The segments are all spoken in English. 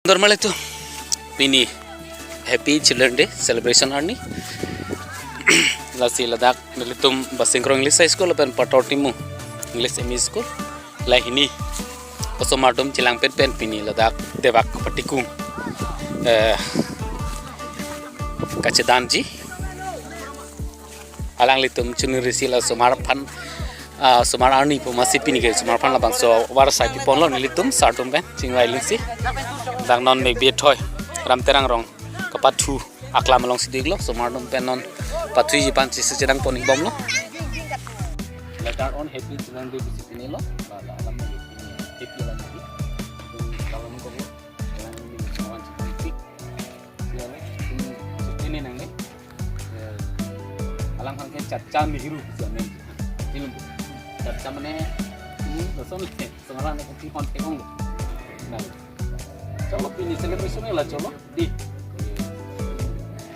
Normal itu ini Happy Children Day celebration arni lasi ladak nilitum basingkro English high school pen patotimu English ME school lah ini pasomadum cilang pen pini ladak dewak patikum kacedanji alang litum chunirisi la sumarpan sumar arni masih pini ke sumarpan la bangso warasai pipon lo nilitum sartum pen cingwai lingsi dang non meg be toy ram terang rong kapathu akla malong sidik lo sumar dum pen non pathu ji panci sedang poni bom lo later on happy children day disipini lo bala alam meg happy la ni kalau mo ko ni sawan citik ini nang ni alang hang ke chacha mihiru jamen film chacha mane ini doson le sungaran ko ti hon tekong nah चलो पिनी celebration ला चलो दी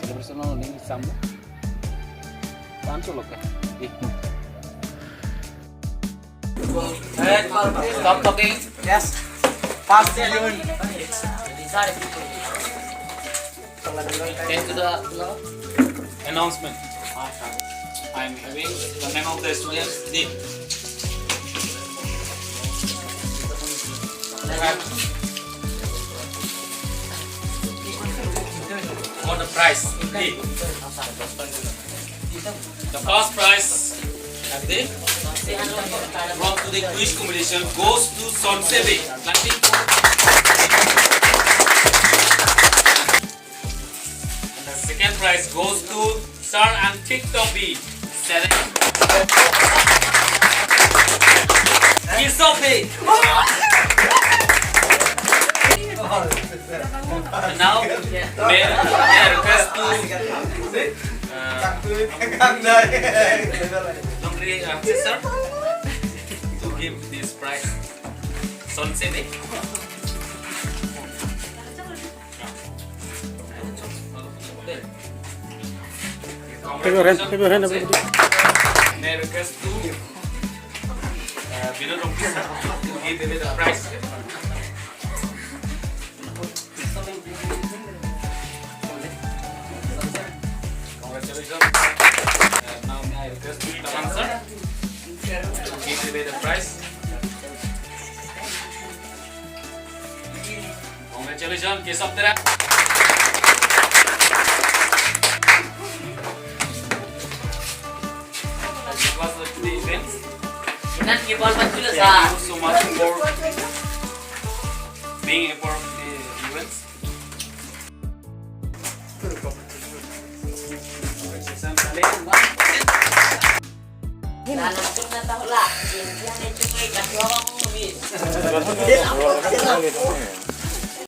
celebration no नहीं सामने पांच चलो का दी stop talking yes fast Get to the announcement. I'm having the name of the students. Deep. For the prize, the first prize at the from to the quiz competition goes to Sonsebe. And the second prize goes to Sir and TikTok B. He's so big. And now, may I request to Longri sister to give this prize. Sonsebe. Take your hand, everybody. May I request to Vinod officer to give the prize. Congratulations. Now may I request to Taman sir to give away the prize. Congratulations, Keshav Tera. That was the events. Thank you so much for being a part of the events. Lalu na tahu lah, yang itu may katuang mo.